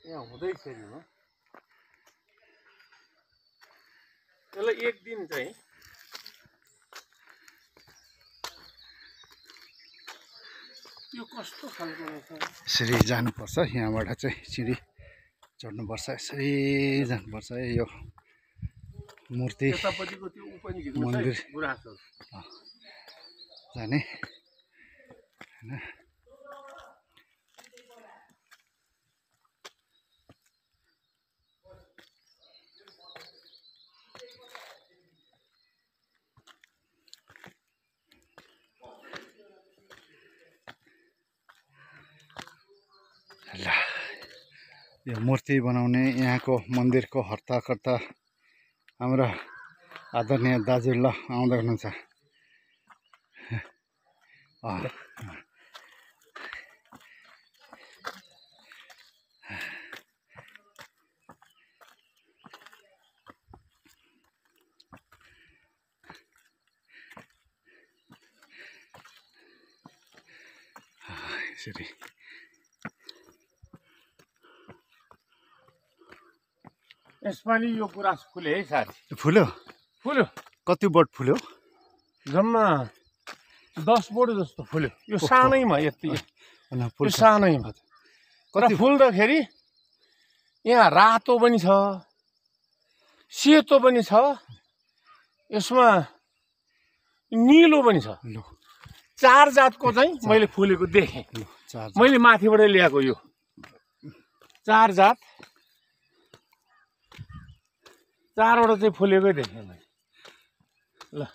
यहाँ हुँदै छैन त्यसलाई एक दिन चाहिँ यो कस्तो खालको रहेछ यसरी जानुपर्छ यहाँबाट चाहिँ सिँढी चढ्नुपर्छ यसरी जानुपर्छ यो मूर्ति यतापट्टिको त्यो उ पनि झिक्नु मन्दिर गुराँसहरू जाने हैन यो मूर्ति बनाउने यहाँको मन्दिरको हर्ताकर्ता हाम्रा आदरणीय दाजु ल आउँदै हुनुहुन्छ यसरी यसपालि यो गुराँस फुल्यो है साथी फुल्यो फुल्यो कति बोट फुल्यो जम्मा 10 बोट जस्तो फुल्यो यो सानैमा यति यो सानैमा कति फुल्दाखेरि यहाँ रातो पनि छ सेतो पनि छ यसमा निलो पनि छ 4 जातको चाहिँ मैले फुलेको देखेँ मैले माथिबाट ल्याएको यो 4 जात 4वटा चाहिँ फुलेकै देखेँ मैले ल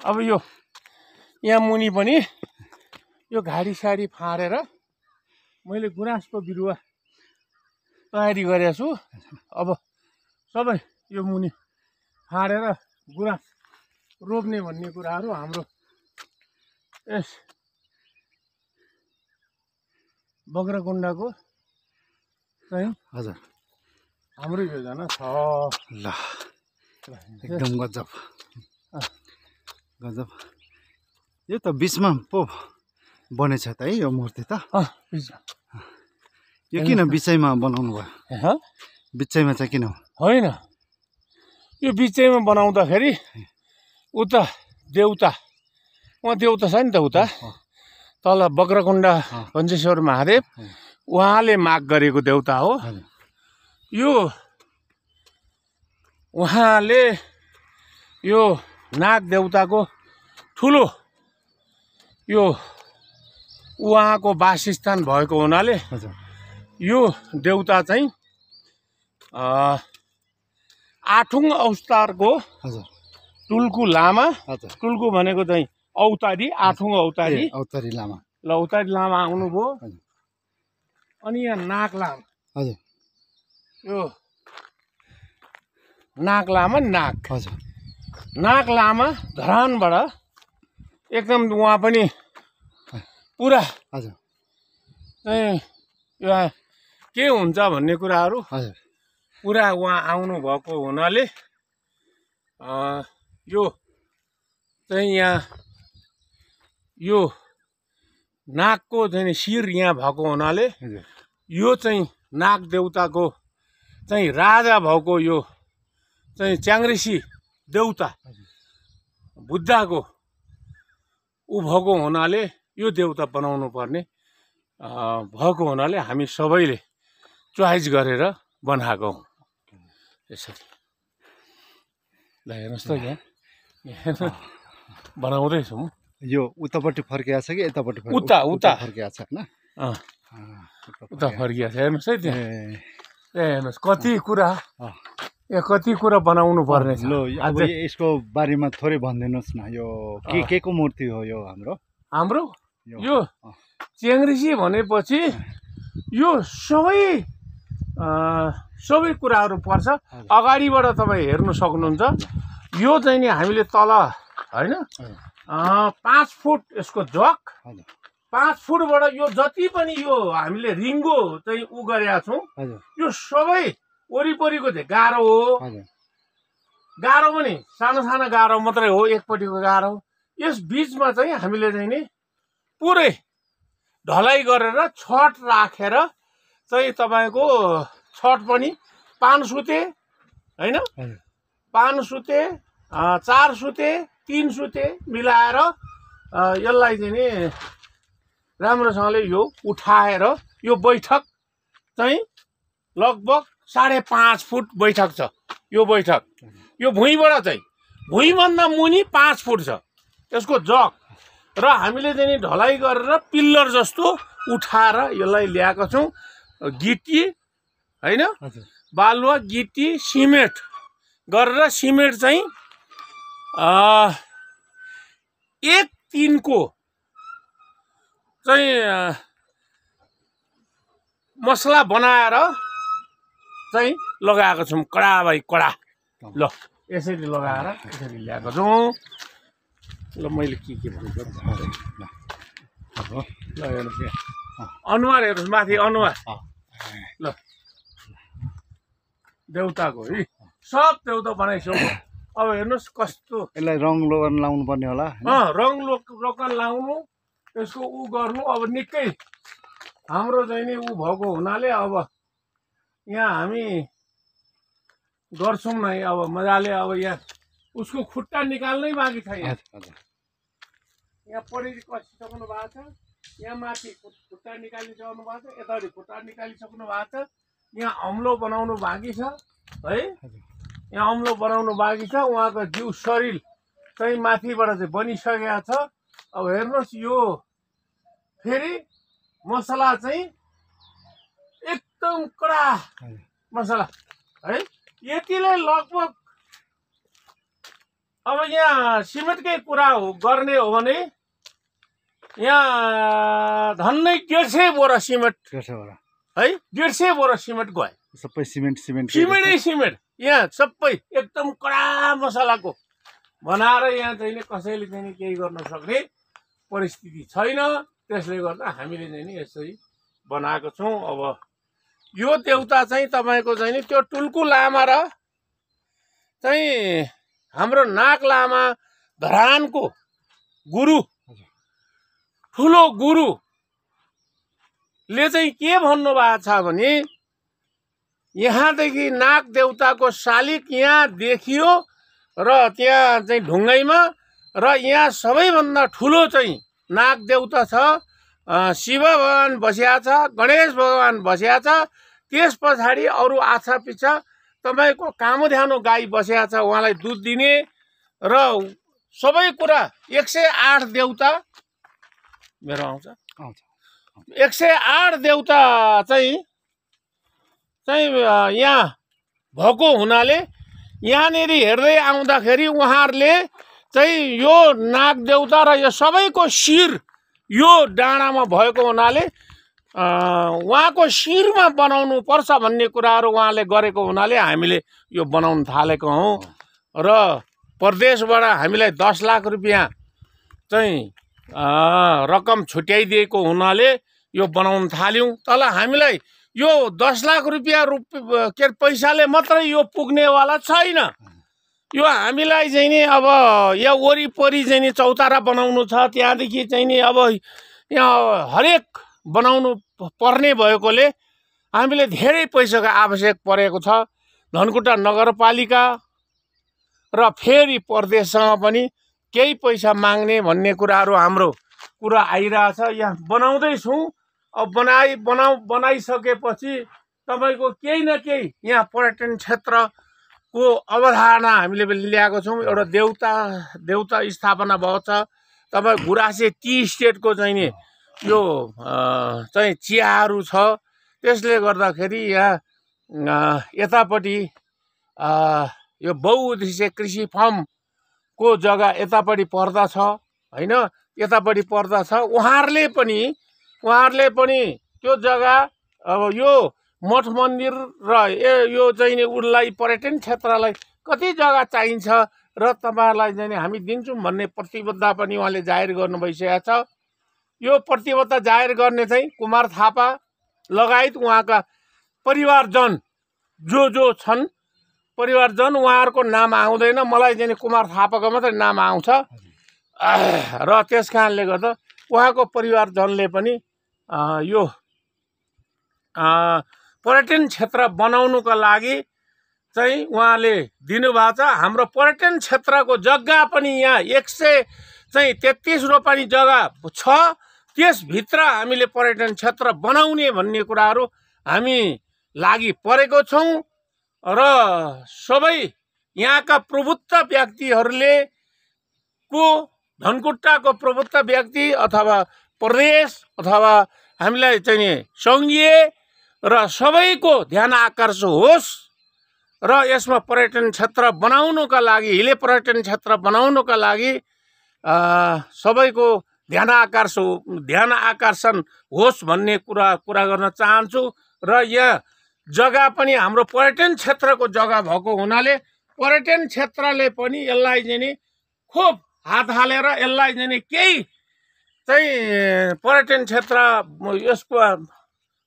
अब यो यहाँ मुनि पनि यो घाडी साडी फाँडेर मैले गुराँसको बिरुवा तयारी गरेको छु अब सबै यो मुनि फाँडेर गुराँस रोप्ने भन्ने कुराहरू हाम्रो यस बग्राकुण्डाको चाहिँ हजुर हाम्रो योजना छ ल एकदम गजब गजब यो त बिचमा पो बनेछ त है यो मूर्ति त यो किन बिचैमा बनाउनु भयो बिचैमा चाहिँ किन होइन यो बिचैमा बनाउँदाखेरि उता देउता उहाँ देउता छ नि त उता तल बग्राकुण्डा पञ्चेश्वर महादेव उहाँले माग गरेको देउता हो यो उहाँले यो नाग देउताको ठुलो यो उहाँको वासस्थान भएको हुनाले यो देउता चाहिँ 8औं अवतारको टुल्कु लामा टुल्कु भनेको चाहिँ औतारी 8औं औतारी औतारी लामा ल औतारी लामा आउनुभयो अनि यहाँ नाग लामा हजुर यो नाग लामा नाग हजुर नाग लामा धरानबाट एकदम उहाँ पनि पुरा हजुर चाहिँ यो के हुन्छ भन्ने कुराहरू हजुर पुरा उहाँ आउनु भएको हुनाले यो चाहिँ यहाँ यो नागको चाहिँ शिर यहाँ भएको हुनाले यो चाहिँ नाग देउताको चाहिँ राजा भएको यो चाहिँ च्याङ्ग्रेसी देउता बुद्धको ऊ भएको हुनाले यो देउता बनाउनु पर्ने भएको हुनाले हामी सबैले चोइस गरेर बनाएको हौँ यसरी ल हेर्नुहोस् त यहाँ बनाउँदैछौँ यो उतापट्टि फर्किएको छ कि यतापट्टि उता उता फर्किएको छ हैन उता फर्किएको छ हेर्नुहोस् है त्यहाँ हेर्नुहोस् कति कुरा कति कुरा बनाउनु पर्ने छ ल अब यसको बारेमा थोरै भनिदिनुहोस् न यो के को मूर्ति हो यो हाम्रो यो च्याङ्ग्रेसी भनेपछि यो सबै कुराहरू पर्छ अगाडिबाट तपाईँ हेर्नु सक्नुहुन्छ यो चाहिँ नि हामीले तल हैन 5 फुट यसको जक 5 फुटबाट यो जति पनि यो हामीले रिङ्गो चाहिँ उ गरेका छौँ यो सबै वरिपरिको चाहिँ गाह्रो हो गाह्रो पनि सानो सानो गाह्रो मात्रै हो, एकपट्टिको गाह्रो। यस बिचमा चाहिँ हामीले चाहिँ नि पुरै ढलाइ गरेर छत राखेर चाहिँ तपाईँको छत पनि 5 सुते होइन, 5 सुते 4 सुते 3 सुते मिलाएर यसलाई चाहिँ नि राम्रोसँगले यो उठाएर यो बैठक चाहिँ लगभग 5.5 फुट बैठक छ। यो बैठक यो भुइँबाट चाहिँ भुइँभन्दा मुनि 5 फुट छ यसको जग, र हामीले चाहिँ नि ढलाइ गरेर पिल्लर जस्तो उठाएर यसलाई ल्याएका छौँ। गिटी होइन, बालुवा गिटी सिमेन्ट गरेर सिमेन्ट चाहिँ 1/3 को चाहिँ मसला बनाएर चाहिँ लगाएको छौँ, कडा भाइ कडा। ल यसरी लगाएर यसरी ल्याएको छौँ। ल मैले के भन्छु ल हेर्नुहोस् यहाँ अनुहार हेर्नुहोस्, माथि अनुहार। ल देउताको है सब देउता बनाइसक्यो। अब हेर्नुहोस् कस्तो यसलाई रङ लोगन लाउनु पर्ने होला। रङ लोकन लाउनु, यसको उ गर्नु। अब निकै हाम्रो चाहिँ नि उ भएको हुनाले अब यहाँ हामी गर्छौँ नै अब मजाले। अब यहाँ उसको खुट्टा निकाल्नै बाँकी छ। यहाँ परेरी कसिसक्नु भएको छ, यहाँ माथि खुट्टा निकालिसक्नु भएको छ, यतापट्टि खुट्टा निकालिसक्नु भएको छ। यहाँ अम्लो बनाउनु बाँकी छ है, यहाँ अम्लो बनाउनु बाँकी छ। उहाँको जिउ शरीर चाहिँ माथिबाट चाहिँ बनिसकेको छ। अब हेर्नुहोस् यो फेरि मसला चाहिँ एकदम कडा मसला है। यतिले लगभग अब यहाँ सिमेन्टकै कुरा गर्ने हो भने यहाँ झन्डै 150 बोरा सिमेन्ट है, 150 बोरा सिमेन्ट गयो। सबै सिमेन्टै सिमेन्ट यहाँ सबै एकदम कडा मसलाको बनाएर यहाँ चाहिँ नि कसैले चाहिँ नि केही गर्न सक्ने परिस्थिति छैन। त्यसले गर्दा हामीले चाहिँ नि यसरी बनाएको छौँ। अब यो देउता चाहिँ तपाईँको चाहिँ नि त्यो टुल्कु लामा र चाहिँ हाम्रो नाग लामा धरानको गुरु, ठुलो गुरुले चाहिँ के भन्नुभएको छ भने यहाँदेखि नाग देउताको शालिग यहाँ देखियो र त्यहाँ चाहिँ ढुङ्गैमा, र यहाँ सबैभन्दा ठुलो चाहिँ नाग देउता छ। शिव भगवान बसिया छ, गणेश भगवान बसिया छ, त्यस पछाडि अरू आछा पिछा तपाईँको कामध्यानो गाई बसिया छ, उहाँलाई दुध दिने र सबै कुरा 108 देउता मेरो आउँछ। 108 देउता चाहिँ यहाँ भएको हुनाले यहाँनिर हेर्दै आउँदाखेरि उहाँहरूले चाहिँ यो नाग देउता र यो सबैको शिर यो डाँडामा भएको हुनाले उहाँको शिरमा बनाउनु पर्छ भन्ने कुराहरू उहाँले गरेको हुनाले हामीले यो बनाउन थालेको हौँ। र प्रदेशबाट हामीलाई 10 लाख रुपियाँ चाहिँ रकम छुट्याइदिएको हुनाले यो बनाउन थाल्यौँ। तर हामीलाई यो 10 लाख रुपियाँ के पैसाले मात्रै यो पुग्नेवाला छैन। यो हामीलाई चाहिँ नि अब यहाँ वरिपरि चाहिँ नि चौतारा बनाउनु छ, त्यहाँदेखि चाहिँ नि अब यहाँ हरेक बनाउनु पर्ने भएकोले हामीले धेरै पैसाको आवश्यक परेको छ। धनकुटा नगरपालिका र फेरि प्रदेशसँग पनि केही पैसा माग्ने भन्ने कुराहरू हाम्रो कुरा आइरहेछ। यहाँ बनाउँदैछौँ। अब बनाइसकेपछि तपाईँको केही न केही यहाँ पर्यटन क्षेत्रको अवधारणा हामीले ल्याएको छौँ। एउटा देउता स्थापना भएको छ। तपाईँ गुराँसे टी स्टेटको चाहिँ नि यो चाहिँ चियाहरू छ। त्यसले गर्दाखेरि यहाँ यतापट्टि यो बहुउद्देश्य कृषि फार्मको जग्गा यतापट्टि पर्दछ होइन, यतापट्टि पर्दछ। उहाँहरूले पनि त्यो जग्गा अब यो मठ मन्दिर र यो चाहिँ नि उसलाई पर्यटन क्षेत्रलाई कति जग्गा चाहिन्छ र तपाईँहरूलाई चाहिँ हामी दिन्छौँ भन्ने प्रतिबद्धता पनि उहाँले जाहेर गर्नु भइसकेको छ। यो प्रतिबद्धता जाहेर गर्ने चाहिँ कुमार थापा लगायत उहाँका परिवारजन जो छन् परिवारजन उहाँहरूको नाम आउँदैन, मलाई चाहिँ कुमार थापाको मात्रै नाम आउँछ र त्यस कारणले गर्दा उहाँको परिवारजनले पनि यो पर्यटन क्षेत्र बनाउनुको लागि चाहिँ उहाँले दिनुभएको छ। हाम्रो पर्यटन क्षेत्रको जग्गा पनि यहाँ 133 रोपनी जग्गा छ, त्यसभित्र हामीले पर्यटन क्षेत्र बनाउने भन्ने कुराहरू हामी लागि परेको छौँ र सबै यहाँका प्रबुद्ध व्यक्तिहरूले को धनकुटाको प्रबुद्ध व्यक्ति अथवा प्रदेश अथवा हामीलाई चाहिँ सङ्घीय र सबैको ध्यान आकर्षण होस् र यसमा पर्यटन क्षेत्र बनाउनुका लागि, हिले पर्यटन क्षेत्र बनाउनुका लागि सबैको ध्यान आकर्षण होस् भन्ने कुरा गर्न चाहन्छु। र यहाँ जग्गा पनि हाम्रो पर्यटन क्षेत्रको जग्गा भएको हुनाले पर्यटन क्षेत्रले पनि यसलाई चाहिँ खुब हात हालेर यसलाई चाहिँ केही चाहिँ पर्यटन क्षेत्र यसको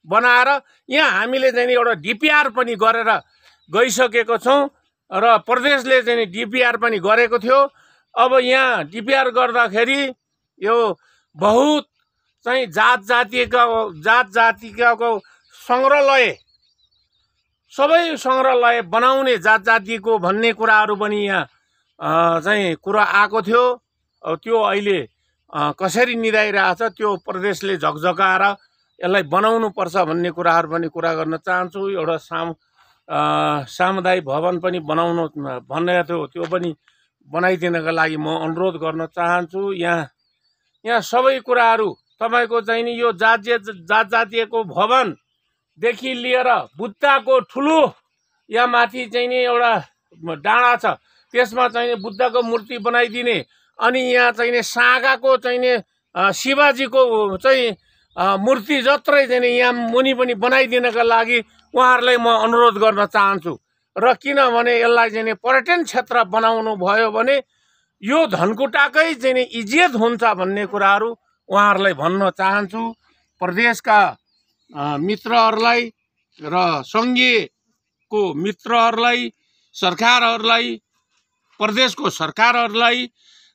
बनाएर यहाँ हामीले चाहिँ एउटा डिपिआर पनि गरेर गइसकेको छौँ र प्रदेशले चाहिँ डिपिआर पनि गरेको थियो। अब यहाँ डिपिआर गर्दाखेरि यो बहुत चाहिँ जात जातिको सङ्ग्रहालय, सबै सङ्ग्रहालय बनाउने जात जातिको भन्ने कुराहरू पनि यहाँ चाहिँ कुरा आएको थियो। त्यो अहिले कसरी निदाइरहेछ त्यो प्रदेशले झकझकाएर यसलाई बनाउनु पर्छ भन्ने कुराहरू पनि कुरा गर्न चाहन्छु। एउटा सामुदायिक भवन पनि बनाउनु भनेको थियो, त्यो पनि बनाइदिनका लागि म अनुरोध गर्न चाहन्छु। यहाँ सबै कुराहरू तपाईँको चाहिँ नि यो जात जातिको भवनदेखि लिएर बुद्धको ठुलो यहाँ माथि चाहिँ नि एउटा डाँडा छ, त्यसमा चाहिँ बुद्धको मूर्ति बनाइदिने, अनि यहाँ चाहिँ सागाको चाहिँ शिवजीको चाहिँ मूर्ति जत्रै चाहिँ यहाँ मुनि पनि बनाइदिनका लागि उहाँहरूलाई म अनुरोध गर्न चाहन्छु। र किनभने यसलाई चाहिँ पर्यटन क्षेत्र बनाउनु भयो भने यो धनकुटाकै चाहिँ इज्जत हुन्छ भन्ने कुराहरू उहाँहरूलाई भन्न चाहन्छु। प्रदेशका मित्रहरूलाई र सङ्घीयको मित्रहरूलाई, सरकारहरूलाई, प्रदेशको सरकारहरूलाई,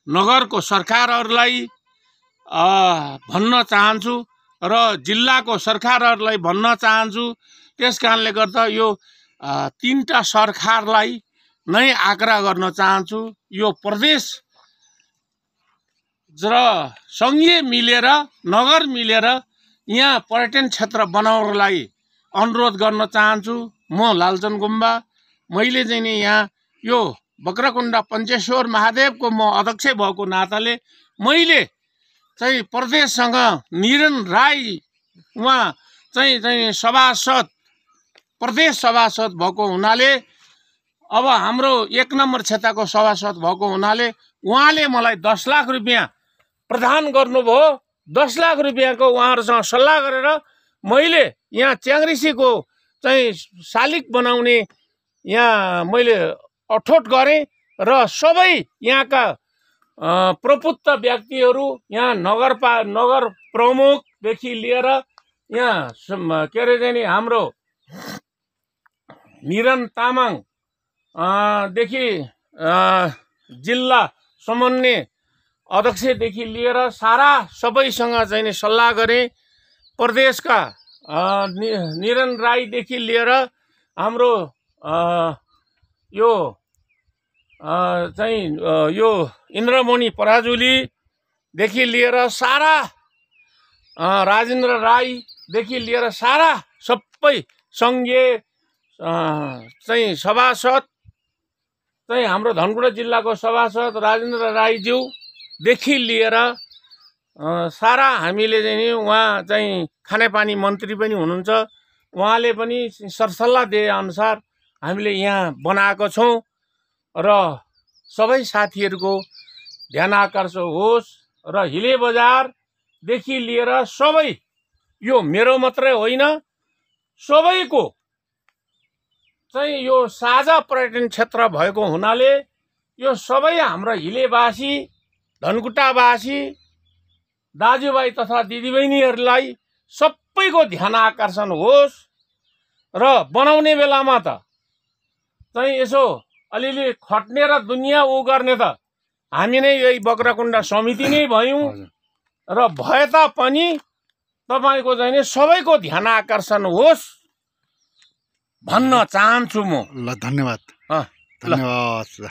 नगरको सरकारहरूलाई भन्न चाहन्छु र जिल्लाको सरकारहरूलाई भन्न चाहन्छु। त्यस कारणले गर्दा यो तीनटा सरकारलाई नै आग्रह गर्न चाहन्छु। यो प्रदेश र सङ्घीय मिलेर, नगर मिलेर यहाँ पर्यटन क्षेत्र बनाउनलाई अनुरोध गर्न चाहन्छु। म लालचन गुम्बा, मैले चाहिँ नि यहाँ यो बक्रकुण्डा पञ्चेश्वर महादेवको म अध्यक्ष भएको नाताले मैले चाहिँ प्रदेशसँग निरन राई उहाँ चाहिँ सभासद, प्रदेश सभासद भएको हुनाले, अब हाम्रो 1 नम्बर क्षेत्रको सभासद भएको हुनाले उहाँले मलाई 10 लाख रुपियाँ प्रदान गर्नुभयो। 10 लाख रुपियाँको उहाँहरूसँग सल्लाह गरेर मैले यहाँ च्याङ्ग्रिसीको चाहिँ शालिग बनाउने यहाँ मैले अठोट गरेँ र सबै यहाँका प्रबुद्ध व्यक्तिहरू, यहाँ नगर प्रमुखदेखि लिएर यहाँ के अरे चाहिँ नि हाम्रो निरन तामाङ देखि जिल्ला समन्वय अध्यक्षदेखि लिएर सारा सबैसँग चाहिँ नि सल्लाह गरेँ। प्रदेशका निरन राईदेखि लिएर हाम्रो यो चाहिँ यो इन्द्रमणि पराजुलीदेखि लिएर सारा राजेन्द्र राईदेखि लिएर सारा सबै सङ्घीय चाहिँ सभासद चाहिँ हाम्रो धनकुटा जिल्लाको सभासद राजेन्द्र राईज्यूदेखि लिएर सारा हामीले चाहिँ नि उहाँ चाहिँ खानेपानी मन्त्री पनि हुनुहुन्छ, उहाँले पनि सरसल्लाह दिए अनुसार हामीले यहाँ बनाएको छौँ र सबै साथीहरूको ध्यान आकर्षण होस् र हिले बजारदेखि लिएर सबै, यो मेरो मात्रै होइन सबैको चाहिँ यो साझा पर्यटन क्षेत्र भएको हुनाले यो सबै हाम्रो हिलेवासी, धनकुटावासी दाजुभाइ तथा दिदीबहिनीहरूलाई सबैको ध्यान आकर्षण होस् र बनाउने बेलामा त चाहिँ यसो अलिअलि खट्ने र दुनियाँ ऊ गर्ने त हामी नै यही बक्राकुण्डा समिति नै भयौँ हजुर र भए तापनि तपाईँको चाहिँ नि सबैको ध्यान आकर्षण होस् भन्न चाहन्छु म। ल धन्यवाद अँ, ल। धन्यवाद